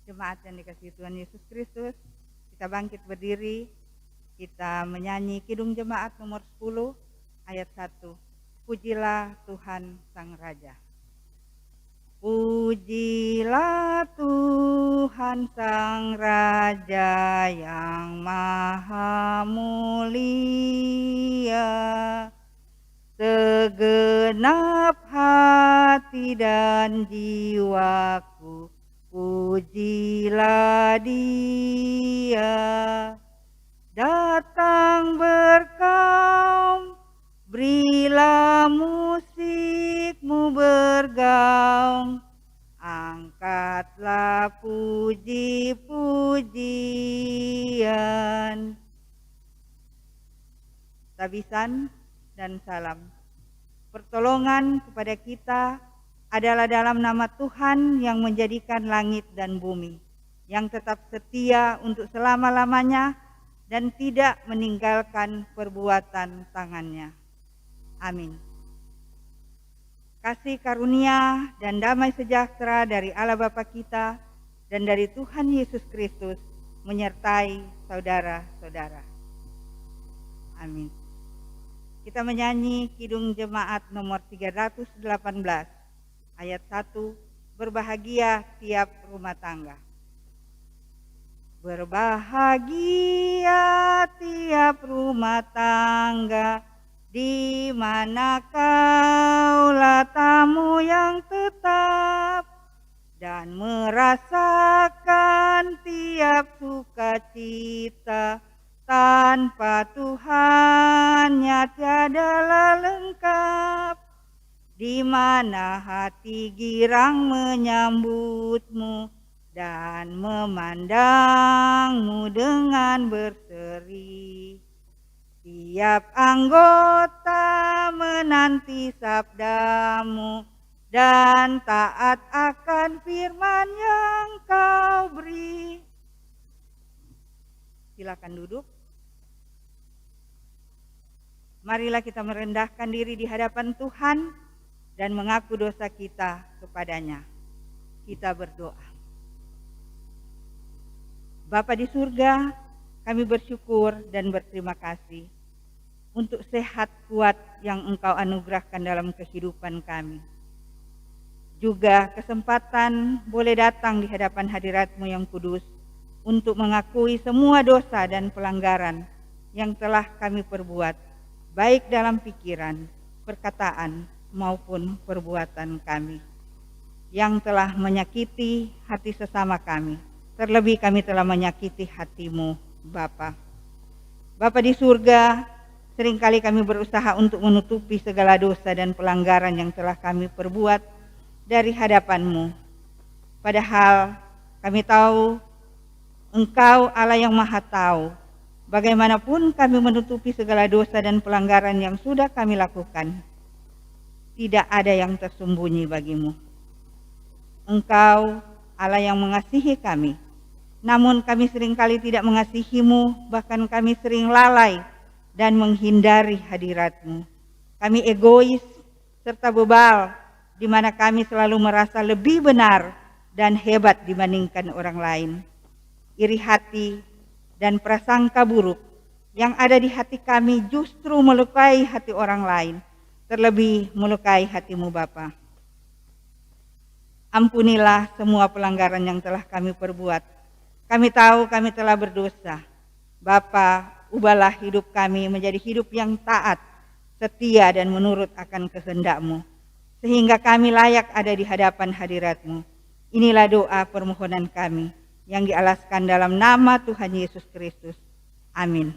Jemaat yang dikasihi Tuhan Yesus Kristus, kita bangkit berdiri, kita menyanyi Kidung Jemaat nomor 10 ayat 1. Pujilah Tuhan Sang Raja. Pujilah Tuhan Sang Raja yang maha mulia, segenap hati dan jiwaku pujilah Dia. Datang berkaum, berilah musikmu bergaung, angkatlah puji-pujian. Tabisan dan salam. Pertolongan kepada kita adalah dalam nama Tuhan yang menjadikan langit dan bumi, yang tetap setia untuk selama-lamanya dan tidak meninggalkan perbuatan tangannya. Amin. Kasih karunia dan damai sejahtera dari Allah Bapa kita dan dari Tuhan Yesus Kristus menyertai saudara-saudara. Amin. Kita menyanyi Kidung Jemaat nomor 318 ayat 1, berbahagia tiap rumah tangga. Berbahagia tiap rumah tangga, di mana kaulah tamu yang tetap, dan merasakan tiap sukacita. Tanpa Tuhannya tiadalah lengkap, di mana hati girang menyambutmu dan memandangmu dengan berseri. Tiap anggota menanti sabdamu dan taat akan firman yang kau beri. Silakan duduk. Marilah kita merendahkan diri di hadapan Tuhan dan mengaku dosa kita kepadanya. Kita berdoa. Bapa di surga, kami bersyukur dan berterima kasih untuk sehat kuat yang Engkau anugerahkan dalam kehidupan kami. Juga kesempatan boleh datang di hadapan hadirat-Mu yang kudus untuk mengakui semua dosa dan pelanggaran yang telah kami perbuat, baik dalam pikiran, perkataan, maupun perbuatan kami, yang telah menyakiti hati sesama kami. Terlebih kami telah menyakiti hati-Mu, Bapa. Bapa di surga, seringkali kami berusaha untuk menutupi segala dosa dan pelanggaran yang telah kami perbuat dari hadapan-Mu. Padahal kami tahu Engkau Allah yang Maha Tahu. Bagaimanapun kami menutupi segala dosa dan pelanggaran yang sudah kami lakukan, tidak ada yang tersembunyi bagimu. Engkau Allah yang mengasihi kami, namun kami seringkali tidak mengasihi-Mu, bahkan kami sering lalai dan menghindari hadirat-Mu. Kami egois serta bebal, di mana kami selalu merasa lebih benar dan hebat dibandingkan orang lain. Iri hati dan prasangka buruk yang ada di hati kami justru melukai hati orang lain, terlebih melukai hati-Mu Bapa. Ampunilah semua pelanggaran yang telah kami perbuat. Kami tahu kami telah berdosa. Bapa, ubahlah hidup kami menjadi hidup yang taat, setia dan menurut akan kehendak-Mu, sehingga kami layak ada di hadapan hadirat-Mu. Inilah doa permohonan kami yang dialaskan dalam nama Tuhan Yesus Kristus. Amin.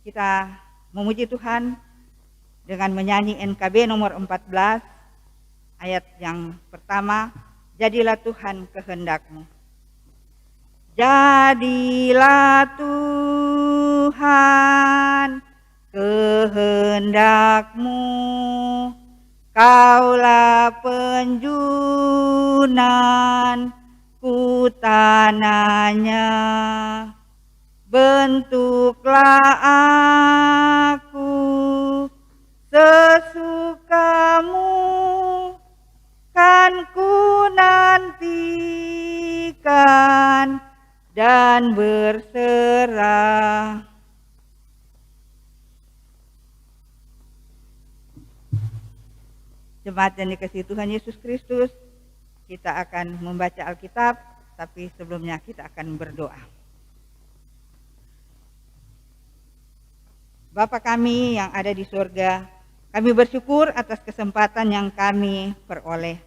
Kita memuji Tuhan dengan menyanyi NKB nomor 14 ayat yang pertama, jadilah Tuhan kehendak-Mu. Jadilah Tuhan kehendak-Mu, Kaulah penjunan ku tanahnya. Bentuklah aku sesukamu kan ku nantikan dan berserah. Jemaat yang dikasihi Tuhan Yesus Kristus, kita akan membaca Alkitab, tapi sebelumnya kita akan berdoa. Bapa kami yang ada di surga, kami bersyukur atas kesempatan yang kami peroleh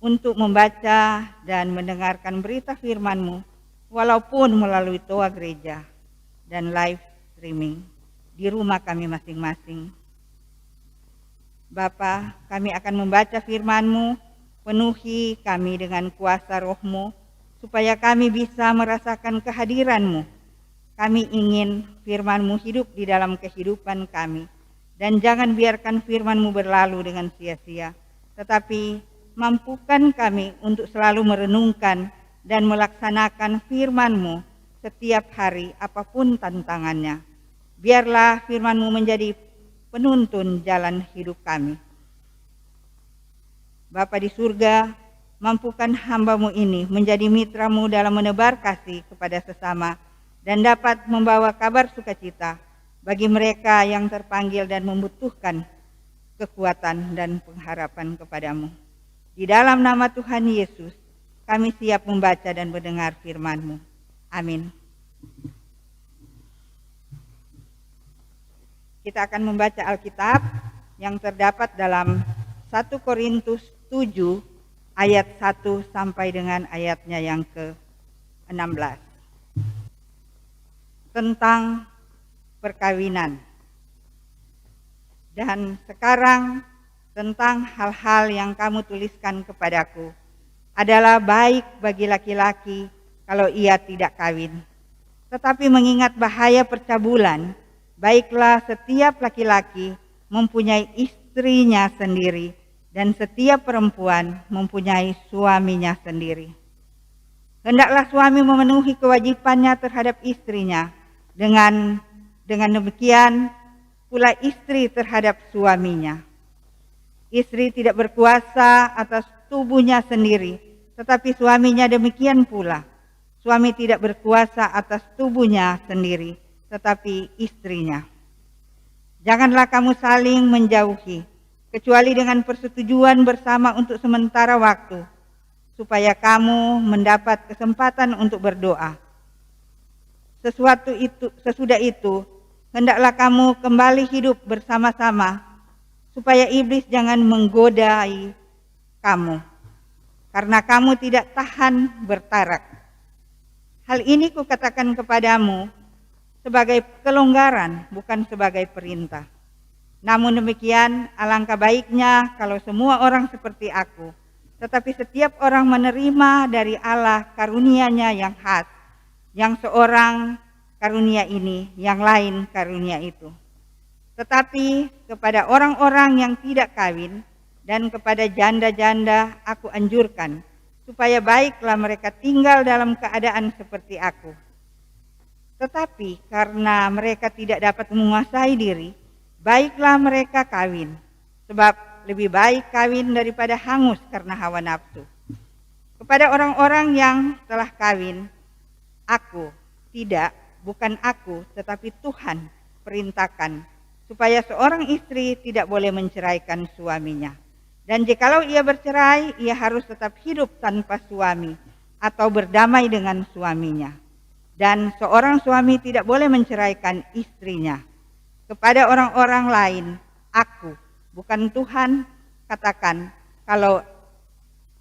untuk membaca dan mendengarkan berita firman-Mu, walaupun melalui toa gereja dan live streaming di rumah kami masing-masing. Bapa, kami akan membaca firman-Mu, penuhi kami dengan kuasa Roh-Mu, supaya kami bisa merasakan kehadiran-Mu. Kami ingin firman-Mu hidup di dalam kehidupan kami, dan jangan biarkan firman-Mu berlalu dengan sia-sia, tetapi mampukan kami untuk selalu merenungkan dan melaksanakan firman-Mu setiap hari apapun tantangannya. Biarlah firman-Mu menjadi penuntun jalan hidup kami. Bapa di surga, mampukan hamba-Mu ini menjadi mitra-Mu dalam menebar kasih kepada sesama dan dapat membawa kabar sukacita bagi mereka yang terpanggil dan membutuhkan kekuatan dan pengharapan kepada-Mu. Di dalam nama Tuhan Yesus, kami siap membaca dan mendengar firman-Mu. Amin. Kita akan membaca Alkitab yang terdapat dalam 1 Korintus 7 ayat 1 sampai dengan ayatnya yang ke-16. Tentang perkawinan. Dan sekarang tentang hal-hal yang kamu tuliskan kepadaku adalah baik bagi laki-laki kalau ia tidak kawin. Tetapi mengingat bahaya percabulan, baiklah setiap laki-laki mempunyai istrinya sendiri dan setiap perempuan mempunyai suaminya sendiri. Hendaklah suami memenuhi kewajibannya terhadap istrinya, dengan demikian pula istri terhadap suaminya. Istri tidak berkuasa atas tubuhnya sendiri, tetapi suaminya demikian pula. Suami tidak berkuasa atas tubuhnya sendiri, tetapi istrinya. Janganlah kamu saling menjauhi, kecuali dengan persetujuan bersama untuk sementara waktu, supaya kamu mendapat kesempatan untuk berdoa. Sesudah itu, hendaklah kamu kembali hidup bersama-sama, supaya iblis jangan menggodai kamu, karena kamu tidak tahan bertarak. Hal ini kukatakan kepadamu sebagai kelonggaran, bukan sebagai perintah. Namun demikian, alangkah baiknya kalau semua orang seperti aku, tetapi setiap orang menerima dari Allah karunia-Nya yang khas, yang seorang karunia ini, yang lain karunia itu. Tetapi kepada orang-orang yang tidak kawin dan kepada janda-janda aku anjurkan, supaya baiklah mereka tinggal dalam keadaan seperti aku. Tetapi karena mereka tidak dapat menguasai diri, baiklah mereka kawin, sebab lebih baik kawin daripada hangus karena hawa nafsu. Kepada orang-orang yang telah kawin, bukan aku, tetapi Tuhan perintahkan, supaya seorang istri tidak boleh menceraikan suaminya. Dan jikalau ia bercerai, ia harus tetap hidup tanpa suami atau berdamai dengan suaminya. Dan seorang suami tidak boleh menceraikan istrinya. Kepada orang-orang lain, aku, bukan Tuhan, katakan, kalau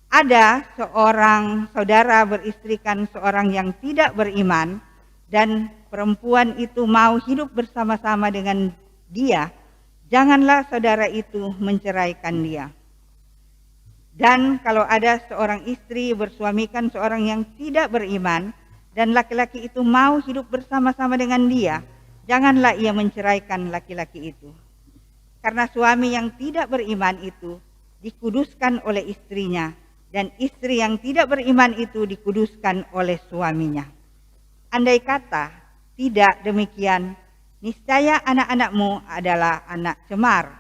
ada seorang saudara beristrikan seorang yang tidak beriman, dan perempuan itu mau hidup bersama-sama dengan dia, janganlah saudara itu menceraikan dia. Dan kalau ada seorang istri bersuamikan seorang yang tidak beriman, dan laki-laki itu mau hidup bersama-sama dengan dia, janganlah ia menceraikan laki-laki itu. Karena suami yang tidak beriman itu dikuduskan oleh istrinya, dan istri yang tidak beriman itu dikuduskan oleh suaminya. Andai kata tidak demikian, niscaya anak-anakmu adalah anak cemar,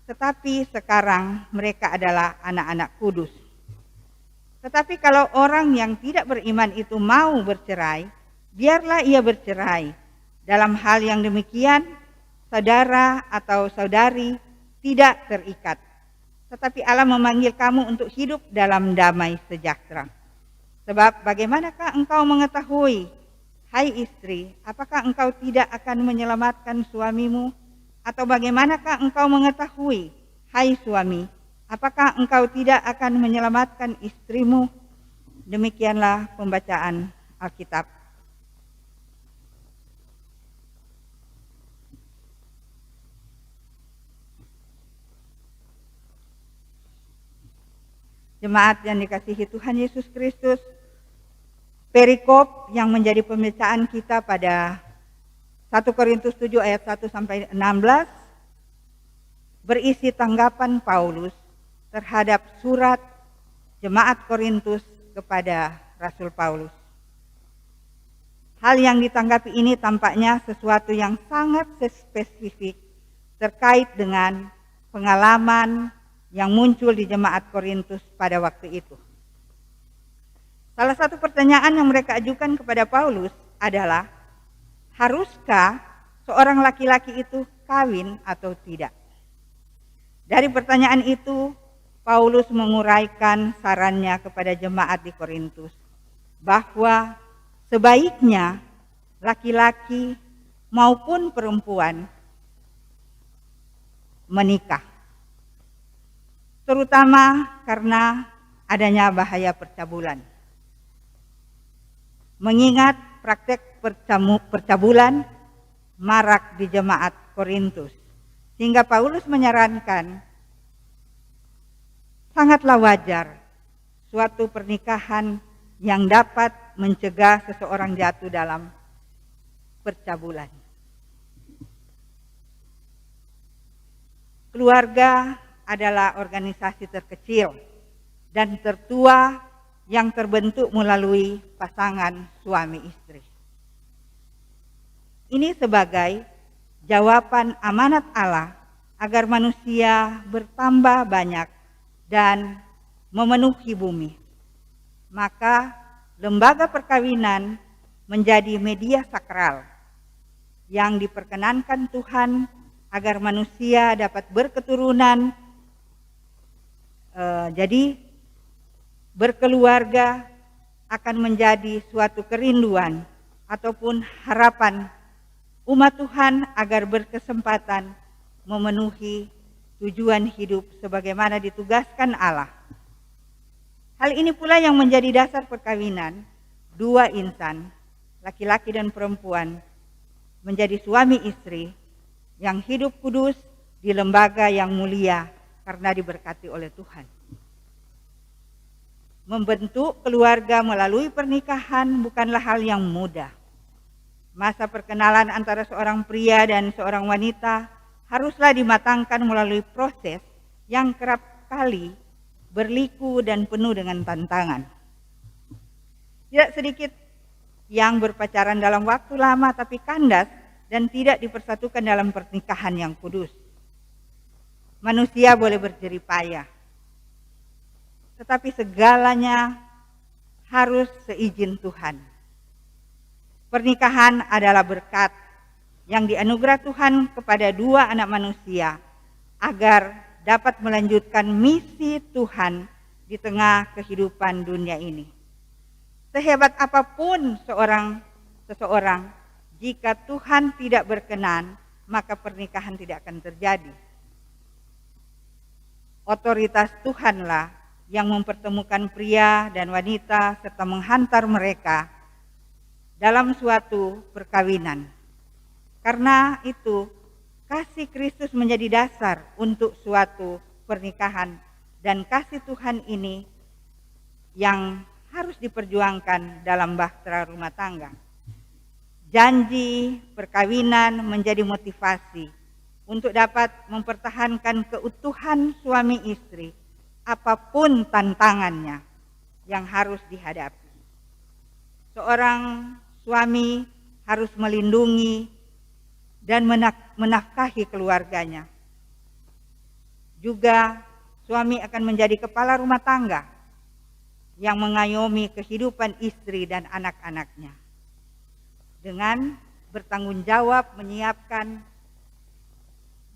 tetapi sekarang mereka adalah anak-anak kudus. Tetapi kalau orang yang tidak beriman itu mau bercerai, biarlah ia bercerai. Dalam hal yang demikian, saudara atau saudari tidak terikat. Tetapi Allah memanggil kamu untuk hidup dalam damai sejahtera. Sebab bagaimanakah engkau mengetahui, hai istri, apakah engkau tidak akan menyelamatkan suamimu? Atau bagaimanakah engkau mengetahui, hai suami, apakah engkau tidak akan menyelamatkan istrimu? Demikianlah pembacaan Alkitab. Jemaat yang dikasihi Tuhan Yesus Kristus, perikop yang menjadi pembacaan kita pada 1 Korintus 7 ayat 1 sampai 16 berisi tanggapan Paulus terhadap surat jemaat Korintus kepada Rasul Paulus. Hal yang ditanggapi ini tampaknya sesuatu yang sangat spesifik terkait dengan pengalaman yang muncul di jemaat Korintus pada waktu itu. Salah satu pertanyaan yang mereka ajukan kepada Paulus adalah, haruskah seorang laki-laki itu kawin atau tidak? Dari pertanyaan itu, Paulus menguraikan sarannya kepada jemaat di Korintus bahwa sebaiknya laki-laki maupun perempuan menikah, terutama karena adanya bahaya percabulan. Mengingat praktek percabulan marak di jemaat Korintus, sehingga Paulus menyarankan sangatlah wajar suatu pernikahan yang dapat mencegah seseorang jatuh dalam percabulan. Keluarga adalah organisasi terkecil dan tertua yang terbentuk melalui pasangan suami istri. Ini sebagai jawaban amanat Allah agar manusia bertambah banyak dan memenuhi bumi. Maka lembaga perkawinan menjadi media sakral yang diperkenankan Tuhan agar manusia dapat berketurunan, jadi berkeluarga akan menjadi suatu kerinduan ataupun harapan umat Tuhan agar berkesempatan memenuhi tujuan hidup sebagaimana ditugaskan Allah. Hal ini pula yang menjadi dasar perkawinan dua insan, laki-laki dan perempuan, menjadi suami istri yang hidup kudus di lembaga yang mulia karena diberkati oleh Tuhan. Membentuk keluarga melalui pernikahan bukanlah hal yang mudah. Masa perkenalan antara seorang pria dan seorang wanita haruslah dimatangkan melalui proses yang kerap kali berliku dan penuh dengan tantangan. Tidak sedikit yang berpacaran dalam waktu lama tapi kandas dan tidak dipersatukan dalam pernikahan yang kudus. Manusia boleh berjerih payah, tetapi segalanya harus seizin Tuhan. Pernikahan adalah berkat yang dianugerah Tuhan kepada dua anak manusia agar dapat melanjutkan misi Tuhan di tengah kehidupan dunia ini. Sehebat apapun seseorang, jika Tuhan tidak berkenan, maka pernikahan tidak akan terjadi. Otoritas Tuhanlah yang mempertemukan pria dan wanita serta menghantar mereka dalam suatu perkawinan. Karena itu, kasih Kristus menjadi dasar untuk suatu pernikahan dan kasih Tuhan ini yang harus diperjuangkan dalam bahtera rumah tangga. Janji perkawinan menjadi motivasi untuk dapat mempertahankan keutuhan suami istri apapun tantangannya yang harus dihadapi. Seorang suami harus melindungi dan menafkahi keluarganya. Juga suami akan menjadi kepala rumah tangga yang mengayomi kehidupan istri dan anak-anaknya dengan bertanggung jawab menyiapkan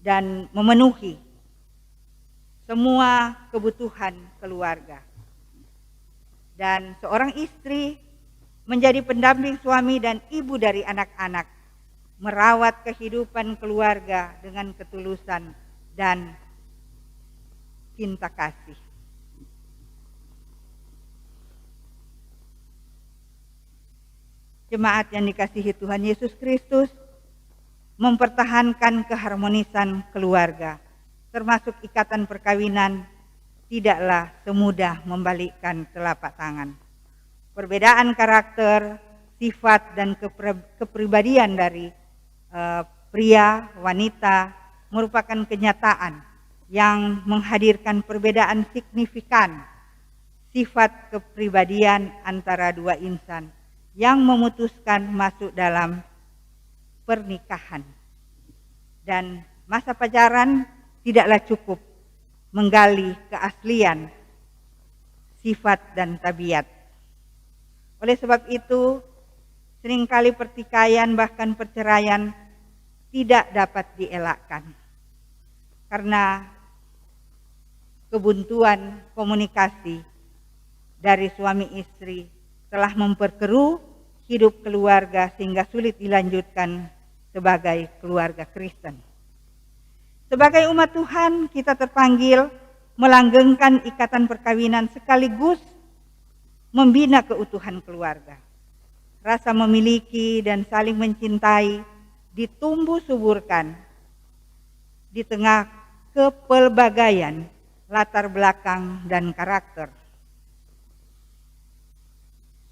dan memenuhi semua kebutuhan keluarga. Dan seorang istri menjadi pendamping suami dan ibu dari anak-anak, merawat kehidupan keluarga dengan ketulusan dan cinta kasih. Jemaat yang dikasihi Tuhan Yesus Kristus, mempertahankan keharmonisan keluarga, termasuk ikatan perkawinan, tidaklah semudah membalikkan telapak tangan. Perbedaan karakter, sifat, dan kepribadian dari pria, wanita merupakan kenyataan yang menghadirkan perbedaan signifikan sifat kepribadian antara dua insan yang memutuskan masuk dalam pernikahan. Dan masa pacaran tidaklah cukup menggali keaslian sifat dan tabiat. Oleh sebab itu, seringkali pertikaian bahkan perceraian tidak dapat dielakkan karena kebuntuan komunikasi dari suami istri telah memperkeruh hidup keluarga sehingga sulit dilanjutkan sebagai keluarga Kristen. Sebagai umat Tuhan, kita terpanggil melanggengkan ikatan perkawinan sekaligus membina keutuhan keluarga. Rasa memiliki dan saling mencintai ditumbuh suburkan di tengah kepelbagaian latar belakang dan karakter.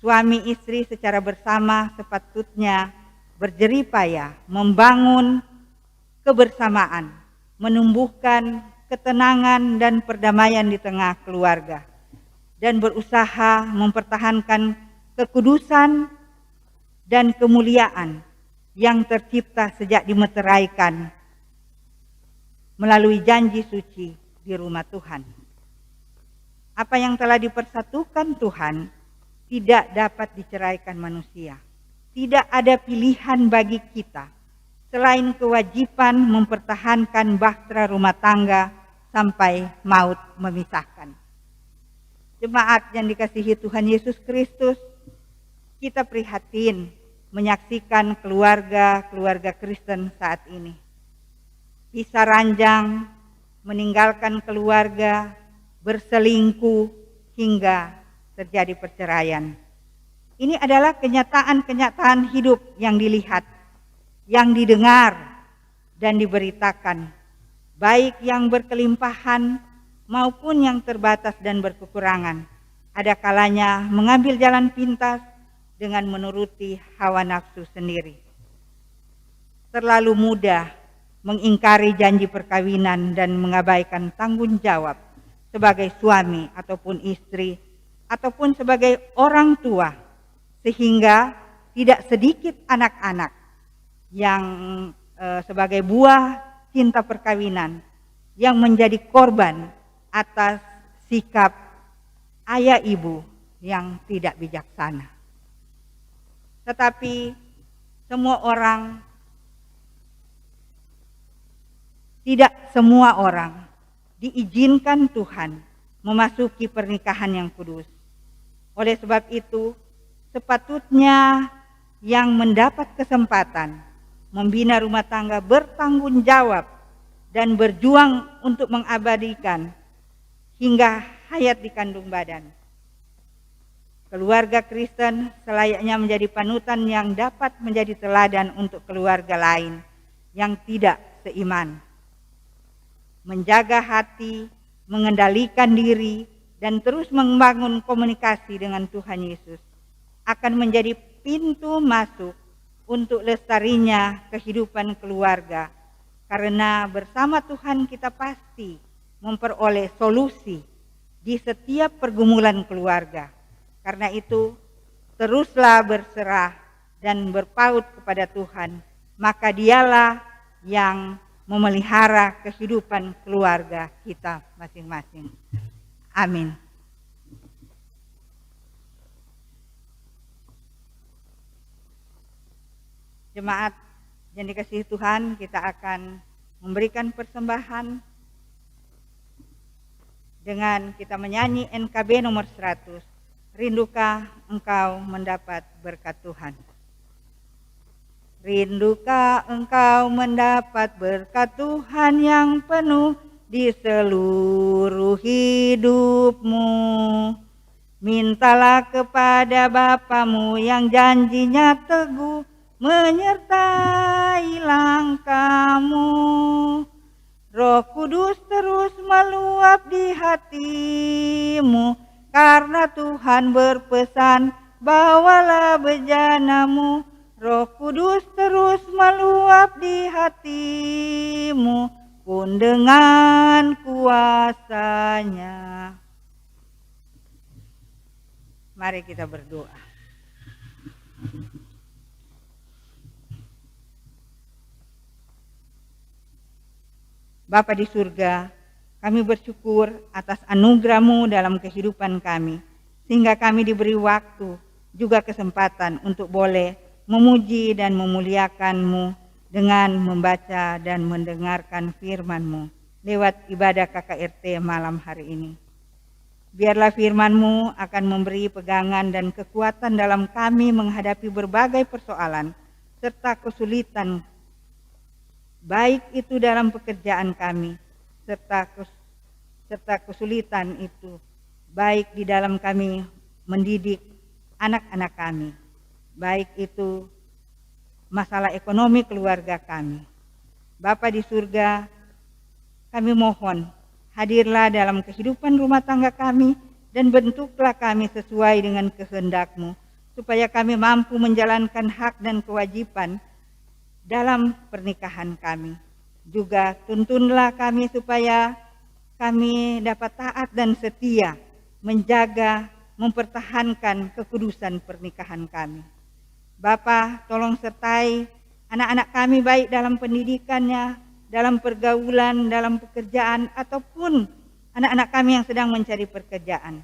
Suami istri secara bersama sepatutnya berjeripaya membangun kebersamaan, menumbuhkan ketenangan dan perdamaian di tengah keluarga, dan berusaha mempertahankan kekudusan dan kemuliaan yang tercipta sejak dimeteraikan melalui janji suci di rumah Tuhan. Apa yang telah dipersatukan Tuhan tidak dapat diceraikan manusia. Tidak ada pilihan bagi kita selain kewajiban mempertahankan bahtera rumah tangga sampai maut memisahkan. Jemaat yang dikasihi Tuhan Yesus Kristus, kita prihatin menyaksikan keluarga Kristen saat ini bisa ranjang, meninggalkan keluarga, berselingkuh, hingga terjadi perceraian. Ini adalah kenyataan-kenyataan hidup yang dilihat, yang didengar, dan diberitakan, baik yang berkelimpahan maupun yang terbatas dan berkekurangan. Ada kalanya mengambil jalan pintas dengan menuruti hawa nafsu sendiri. Terlalu mudah mengingkari janji perkawinan dan mengabaikan tanggung jawab sebagai suami ataupun istri ataupun sebagai orang tua, sehingga tidak sedikit anak-anak yang sebagai buah cinta perkawinan yang menjadi korban atas sikap ayah ibu yang tidak bijaksana. Tetapi tidak semua orang diizinkan Tuhan memasuki pernikahan yang kudus. Oleh sebab itu, sepatutnya yang mendapat kesempatan membina rumah tangga bertanggung jawab dan berjuang untuk mengabadikan hingga hayat di kandung badan. Keluarga Kristen selayaknya menjadi panutan yang dapat menjadi teladan untuk keluarga lain yang tidak seiman. Menjaga hati, mengendalikan diri, dan terus membangun komunikasi dengan Tuhan Yesus akan menjadi pintu masuk untuk lestarinya kehidupan keluarga. Karena bersama Tuhan kita pasti memperoleh solusi di setiap pergumulan keluarga. Karena itu, teruslah berserah dan berpaut kepada Tuhan, maka dialah yang memelihara kehidupan keluarga kita masing-masing. Amin. Jemaat yang dikasihi Tuhan, kita akan memberikan persembahan dengan kita menyanyi NKB nomor 100. Rindukah engkau mendapat berkat Tuhan? Rindukah engkau mendapat berkat Tuhan yang penuh di seluruh hidupmu? Mintalah kepada Bapamu yang janjinya teguh menyertai langkahmu. Roh Kudus terus meluap di hatimu, karena Tuhan berpesan, bawalah bejanamu. Roh Kudus terus meluap di hatimu, pun dengan kuasanya. Mari kita berdoa. Bapa di surga, kami bersyukur atas anugerah-Mu dalam kehidupan kami, sehingga kami diberi waktu, juga kesempatan untuk boleh memuji dan memuliakan-Mu dengan membaca dan mendengarkan firman-Mu lewat ibadah KKRT malam hari ini. Biarlah firman-Mu akan memberi pegangan dan kekuatan dalam kami menghadapi berbagai persoalan serta kesulitan, baik itu dalam pekerjaan kami, serta kesulitan itu, baik di dalam kami mendidik anak-anak kami, baik itu masalah ekonomi keluarga kami. Bapa di surga, kami mohon, hadirlah dalam kehidupan rumah tangga kami dan bentuklah kami sesuai dengan kehendak-Mu, supaya kami mampu menjalankan hak dan kewajiban dalam pernikahan kami. Juga tuntunlah kami supaya kami dapat taat dan setia menjaga, mempertahankan kekudusan pernikahan kami. Bapa, tolong sertai anak-anak kami baik dalam pendidikannya, dalam pergaulan, dalam pekerjaan, ataupun anak-anak kami yang sedang mencari pekerjaan.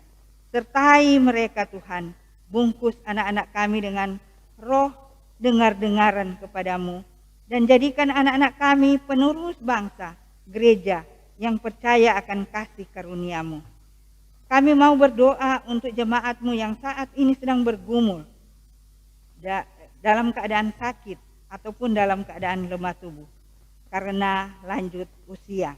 Sertai mereka Tuhan, bungkus anak-anak kami dengan roh dengar-dengaran kepadamu, dan jadikan anak-anak kami penerus bangsa, gereja yang percaya akan kasih karunia-Mu. Kami mau berdoa untuk jemaat-Mu yang saat ini sedang bergumul dalam keadaan sakit ataupun dalam keadaan lemah tubuh karena lanjut usia.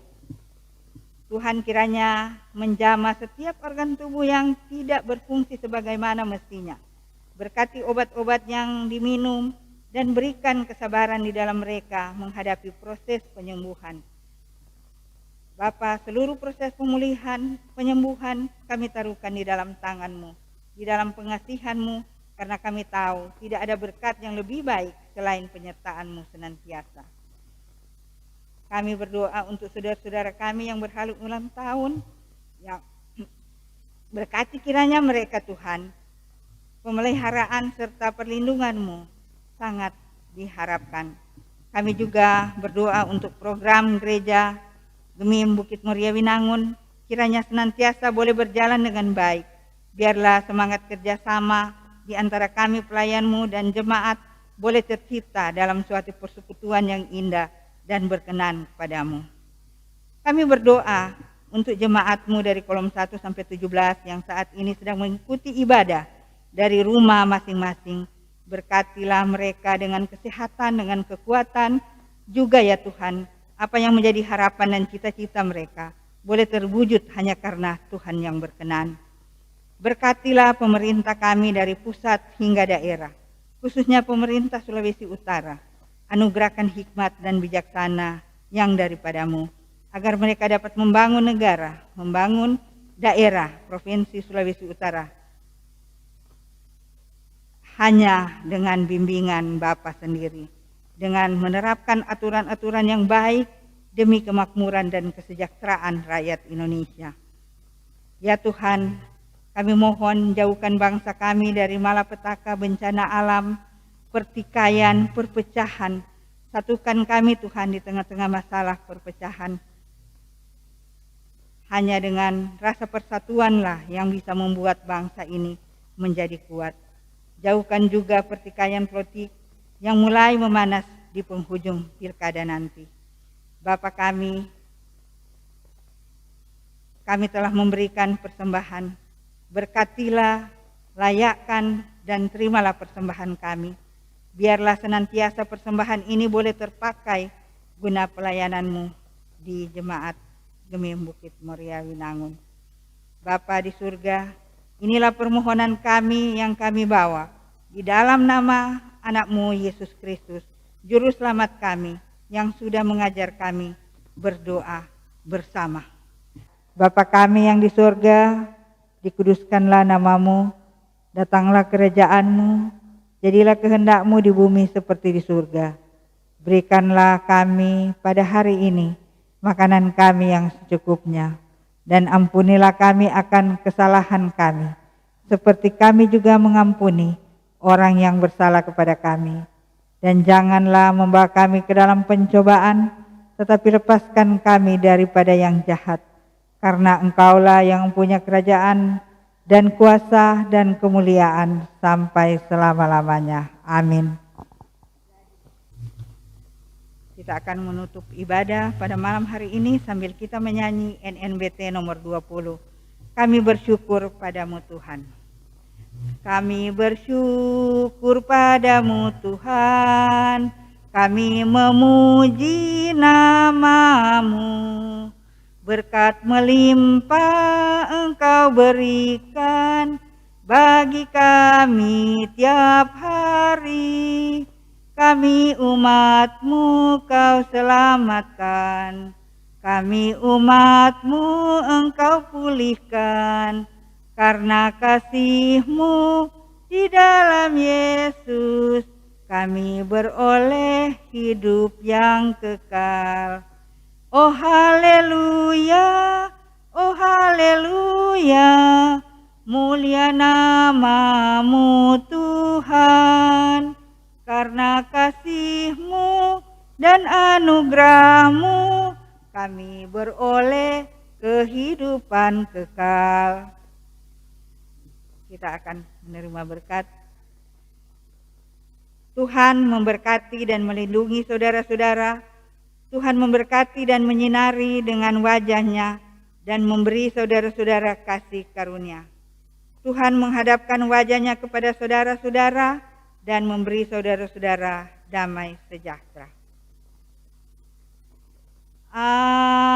Tuhan kiranya menjamah setiap organ tubuh yang tidak berfungsi sebagaimana mestinya. Berkati obat-obat yang diminum dan berikan kesabaran di dalam mereka menghadapi proses penyembuhan. Bapa, seluruh proses pemulihan, penyembuhan kami taruhkan di dalam tangan-Mu, di dalam pengasihan-Mu, karena kami tahu tidak ada berkat yang lebih baik selain penyertaan-Mu senantiasa. Kami berdoa untuk saudara-saudara kami yang berhalu ulang tahun, yang berkati kiranya mereka Tuhan, pemeliharaan serta perlindungan-Mu sangat diharapkan. Kami juga berdoa untuk program gereja Gemim Bukit Muria Winangun, kiranya senantiasa boleh berjalan dengan baik. Biarlah semangat kerjasama di antara kami pelayan-Mu dan jemaat boleh tercipta dalam suatu persekutuan yang indah dan berkenan kepadamu. Kami berdoa untuk jemaat-Mu dari kolom 1 sampai 17 yang saat ini sedang mengikuti ibadah dari rumah masing-masing. Berkatilah mereka dengan kesehatan, dengan kekuatan, juga ya Tuhan, apa yang menjadi harapan dan cita-cita mereka boleh terwujud hanya karena Tuhan yang berkenan. Berkatilah pemerintah kami dari pusat hingga daerah, khususnya pemerintah Sulawesi Utara. Anugerahkan hikmat dan bijaksana yang daripadamu, agar mereka dapat membangun negara, membangun daerah Provinsi Sulawesi Utara hanya dengan bimbingan Bapa sendiri, dengan menerapkan aturan-aturan yang baik demi kemakmuran dan kesejahteraan rakyat Indonesia. Ya Tuhan, kami mohon jauhkan bangsa kami dari malapetaka bencana alam, pertikaian, perpecahan, Satukan kami Tuhan di tengah-tengah masalah perpecahan. Hanya dengan rasa persatuanlah yang bisa membuat bangsa ini menjadi kuat. Jauhkan juga pertikaian politik yang mulai memanas di penghujung pilkada nanti. Bapa kami telah memberikan persembahan. Berkatilah, layakkan, dan terimalah persembahan kami. Biarlah senantiasa persembahan ini boleh terpakai guna pelayanan-Mu di Jemaat Gemim Bukit Moria Winangun. Bapa di surga, inilah permohonan kami yang kami bawa di dalam nama anak-Mu Yesus Kristus, Juru Selamat kami yang sudah mengajar kami berdoa bersama. Bapa kami yang di surga, dikuduskanlah nama-Mu, datanglah kerajaan-Mu, jadilah kehendak-Mu di bumi seperti di surga. Berikanlah kami pada hari ini makanan kami yang secukupnya, dan ampunilah kami akan kesalahan kami, seperti kami juga mengampuni orang yang bersalah kepada kami. Dan janganlah membawa kami ke dalam pencobaan, tetapi lepaskan kami daripada yang jahat. Karena Engkaulah yang punya kerajaan dan kuasa dan kemuliaan sampai selama-lamanya. Amin. Kita akan menutup ibadah pada malam hari ini sambil kita menyanyi NNBT nomor 20. Kami bersyukur padamu Tuhan. Kami bersyukur padamu Tuhan. Kami memuji nama-Mu. Berkat melimpah Engkau berikan bagi kami tiap hari. Kami umat-Mu Kau selamatkan. Kami umat-Mu Engkau pulihkan. Karena kasih-Mu di dalam Yesus, kami beroleh hidup yang kekal. Oh haleluya, oh haleluya, mulia nama-Mu Tuhan. Karena kasih-Mu dan anugerah-Mu, kami beroleh kehidupan kekal. Kita akan menerima berkat. Tuhan memberkati dan melindungi saudara-saudara. Tuhan memberkati dan menyinari dengan wajah-Nya dan memberi saudara-saudara kasih karunia. Tuhan menghadapkan wajah-Nya kepada saudara-saudara dan memberi saudara-saudara damai sejahtera. Amin.